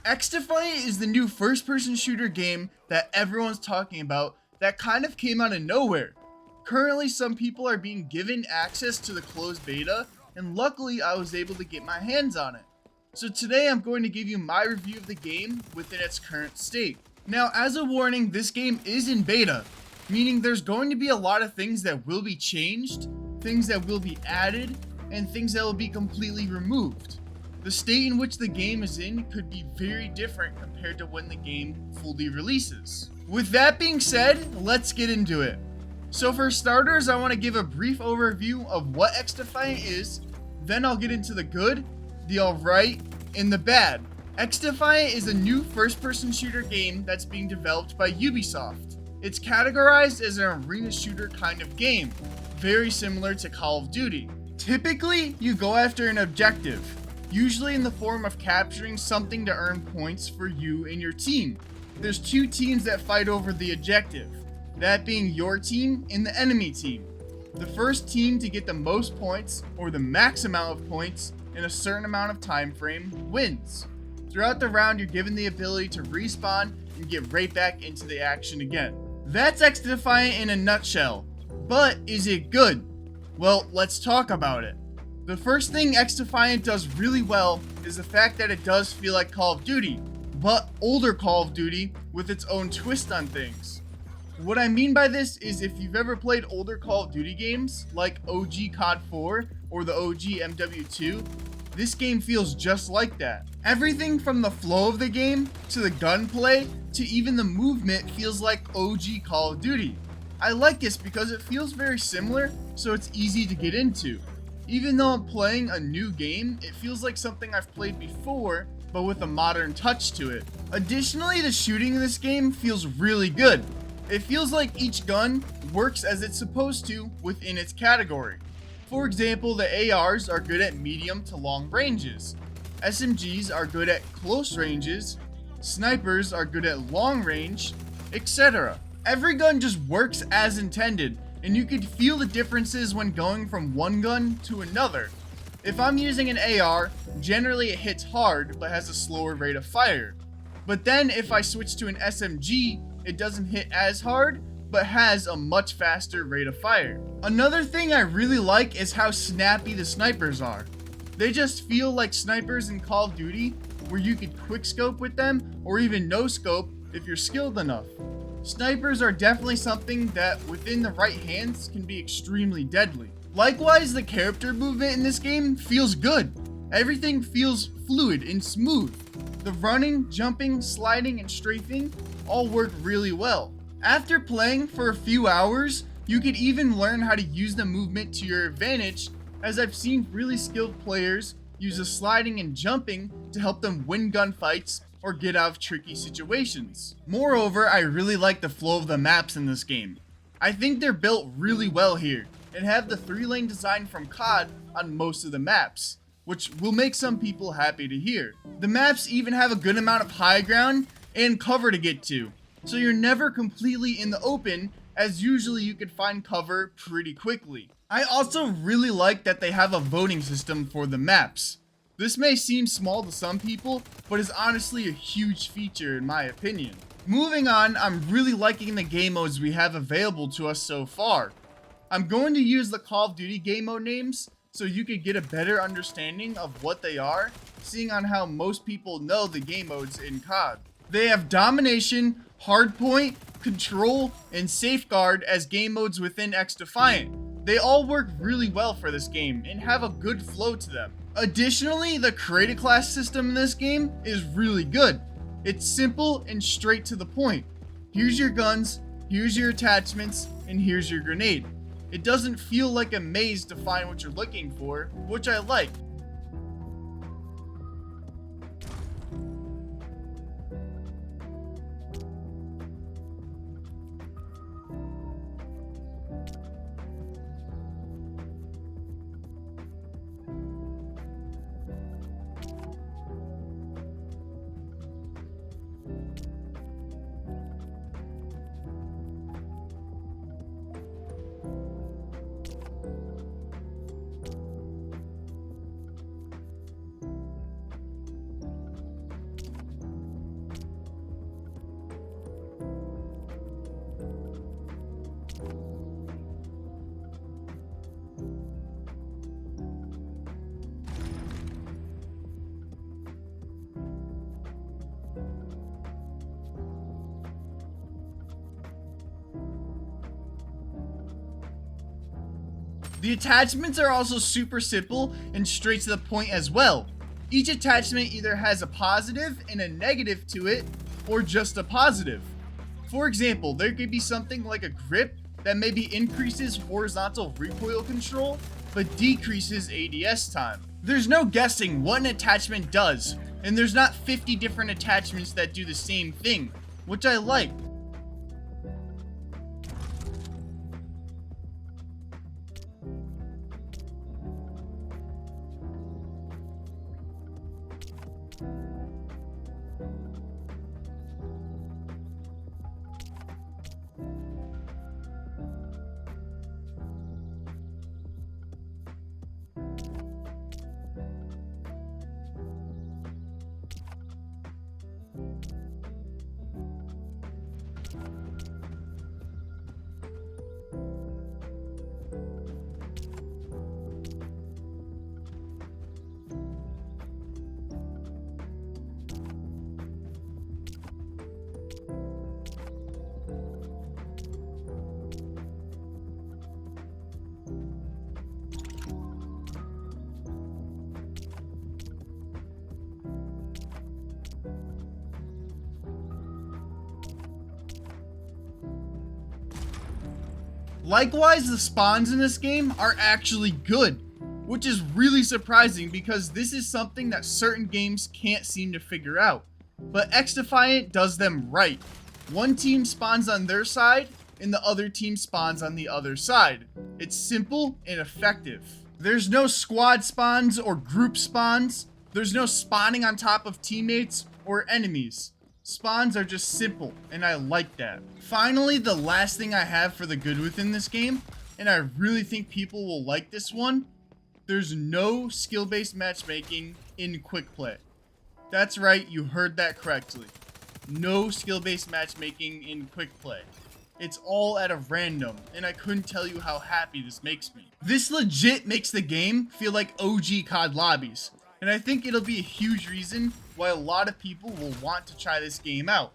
XDefiant is the new first-person shooter game that everyone's talking about that kind of came out of nowhere. Currently, some people are being given access to the closed beta, and luckily I was able to get my hands on it. So today I'm going to give you my review of the game within its current state. Now, as a warning, this game is in beta, meaning there's going to be a lot of things that will be changed, things that will be added, and things that will be completely removed. The state in which the game is in could be very different compared to when the game fully releases. With that being said, let's get into it. So for starters, I want to give a brief overview of what XDefiant is, then I'll get into the good, the alright, and the bad. XDefiant is a new first-person shooter game that's being developed by Ubisoft. It's categorized as an arena shooter kind of game, very similar to Call of Duty. Typically, you go after an objective, usually in the form of capturing something to earn points for you and your team. There's two teams that fight over the objective, that being your team and the enemy team. The first team to get the most points, or the max amount of points, in a certain amount of time frame wins. Throughout the round, you're given the ability to respawn and get right back into the action again. That's XDefiant in a nutshell. But is it good? Well, let's talk about it. The first thing XDefiant does really well is the fact that it does feel like Call of Duty, but older Call of Duty with its own twist on things. What I mean by this is if you've ever played older Call of Duty games like OG COD 4 or the OG MW2, this game feels just like that. Everything from the flow of the game to the gunplay to even the movement feels like OG Call of Duty. I like this because it feels very similar, so it's easy to get into. Even though I'm playing a new game, it feels like something I've played before, but with a modern touch to it. Additionally, the shooting in this game feels really good. It feels like each gun works as it's supposed to within its category. For example, the ARs are good at medium to long ranges. SMGs are good at close ranges. Snipers are good at long range, etc. Every gun just works as intended, and you could feel the differences when going from one gun to another. If I'm using an AR, generally it hits hard but has a slower rate of fire. But then if I switch to an SMG, it doesn't hit as hard but has a much faster rate of fire. Another thing I really like is how snappy the snipers are. They just feel like snipers in Call of Duty, where you could quickscope with them or even no scope if you're skilled enough. Snipers are definitely something that, within the right hands, can be extremely deadly. Likewise, the character movement in this game feels good. Everything feels fluid and smooth. The running, jumping, sliding, and strafing all work really well. After playing for a few hours, you could even learn how to use the movement to your advantage, as I've seen really skilled players use the sliding and jumping to help them win gunfights or get out of tricky situations. Moreover, I really like the flow of the maps in this game. I think they're built really well here, and have the 3-lane design from COD on most of the maps, which will make some people happy to hear. The maps even have a good amount of high ground and cover to get to, so you're never completely in the open, as usually you could find cover pretty quickly. I also really like that they have a voting system for the maps. This may seem small to some people, but is honestly a huge feature in my opinion. Moving on, I'm really liking the game modes we have available to us so far. I'm going to use the Call of Duty game mode names so you could get a better understanding of what they are, seeing on how most people know the game modes in COD. They have Domination, Hardpoint, Control, and Safeguard as game modes within XDefiant. They all work really well for this game and have a good flow to them. Additionally, the Create a Class system in this game is really good. It's simple and straight to the point. Here's your guns, here's your attachments, and here's your grenade. It doesn't feel like a maze to find what you're looking for, which I like. The attachments are also super simple and straight to the point as well. Each attachment either has a positive and a negative to it, or just a positive. For example, there could be something like a grip that maybe increases horizontal recoil control, but decreases ADS time. There's no guessing what an attachment does, and there's not 50 different attachments that do the same thing, which I like. Likewise, the spawns in this game are actually good, which is really surprising because this is something that certain games can't seem to figure out. But XDefiant does them right. One team spawns on their side, and the other team spawns on the other side. It's simple and effective. There's no squad spawns or group spawns. There's no spawning on top of teammates or enemies. Spawns are just simple, and I like that. Finally, the last thing I have for the good within this game, and I really think people will like this one, there's no skill-based matchmaking in quick play. That's right, you heard that correctly. No skill-based matchmaking in quick play. It's all at a random, and I couldn't tell you how happy this makes me. This legit makes the game feel like OG COD lobbies, and I think it'll be a huge reason why a lot of people will want to try this game out.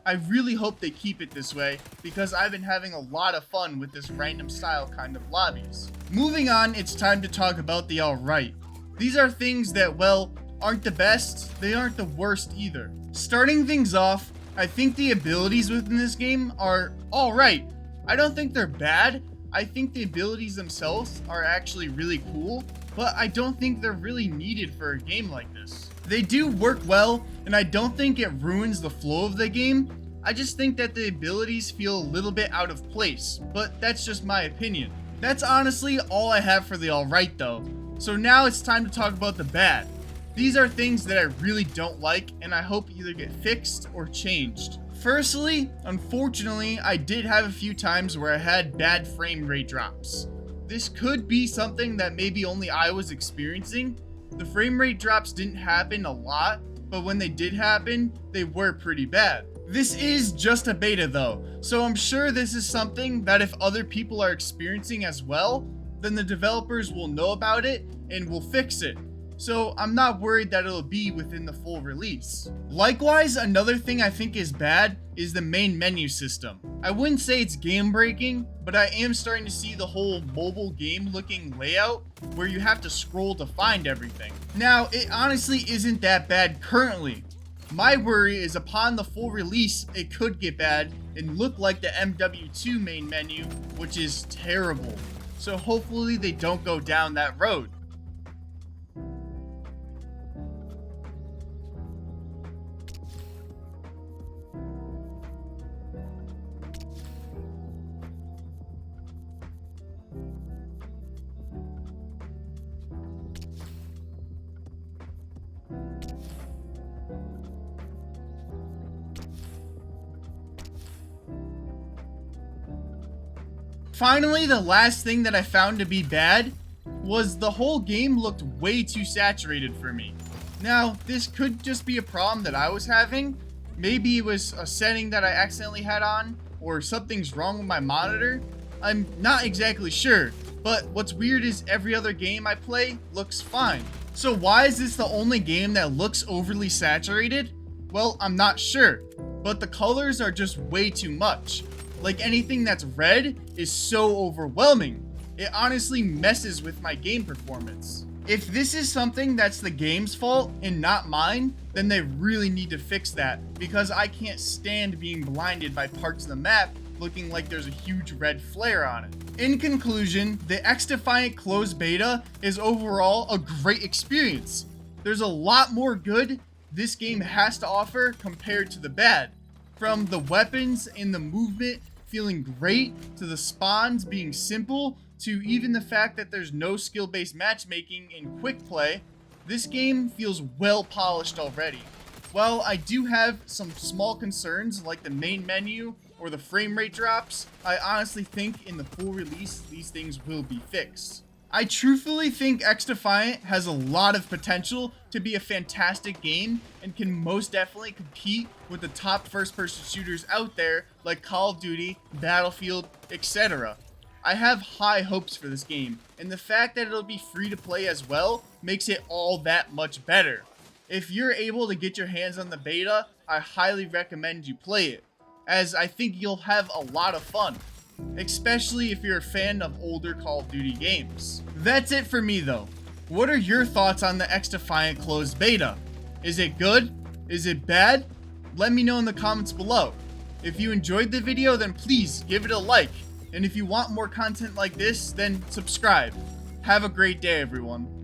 I really hope they keep it this way, because I've been having a lot of fun with this random style kind of lobbies. Moving on, it's time to talk about the alright. These are things that, well, aren't the best, they aren't the worst either. Starting things off, I think the abilities within this game are alright. I don't think they're bad. I think the abilities themselves are actually really cool, but I don't think they're really needed for a game like this. They do work well, and I don't think it ruins the flow of the game. I just think that the abilities feel a little bit out of place, but that's just my opinion. That's honestly all I have for the alright though. So now it's time to talk about the bad. These are things that I really don't like, and I hope either get fixed or changed. Firstly, unfortunately, I did have a few times where I had bad frame rate drops. This could be something that maybe only I was experiencing. The frame rate drops didn't happen a lot, but when they did happen, they were pretty bad. This is just a beta though, so I'm sure this is something that if other people are experiencing as well, then the developers will know about it and will fix it. So I'm not worried that it'll be within the full release. Likewise, another thing I think is bad is the main menu system. I wouldn't say it's game breaking, but I am starting to see the whole mobile game looking layout where you have to scroll to find everything. Now, it honestly isn't that bad currently. My worry is upon the full release, it could get bad and look like the MW2 main menu, which is terrible. So hopefully they don't go down that road. Finally, the last thing that I found to be bad was the whole game looked way too saturated for me. Now, this could just be a problem that I was having. Maybe it was a setting that I accidentally had on, or something's wrong with my monitor. I'm not exactly sure, but what's weird is every other game I play looks fine. So why is this the only game that looks overly saturated? Well, I'm not sure, but the colors are just way too much. Like anything that's red is so overwhelming. It honestly messes with my game performance. If this is something that's the game's fault and not mine, then they really need to fix that, because I can't stand being blinded by parts of the map looking like there's a huge red flare on it. In conclusion, the XDefiant closed beta is overall a great experience. There's a lot more good this game has to offer compared to the bad. From the weapons and the movement feeling great, to the spawns being simple, to even the fact that there's no skill-based matchmaking in quick play, this game feels well polished already. While I do have some small concerns like the main menu or the frame rate drops, I honestly think in the full release these things will be fixed. I truthfully think XDefiant has a lot of potential to be a fantastic game and can most definitely compete with the top first-person shooters out there like Call of Duty, Battlefield, etc. I have high hopes for this game, and the fact that it'll be free to play as well makes it all that much better. If you're able to get your hands on the beta, I highly recommend you play it, as I think you'll have a lot of fun, especially if you're a fan of older Call of Duty games. That's it for me though. What are your thoughts on the XDefiant closed beta? Is it good? Is it bad? Let me know in the comments below. If you enjoyed the video, then please give it a like. And if you want more content like this, then subscribe. Have a great day, everyone.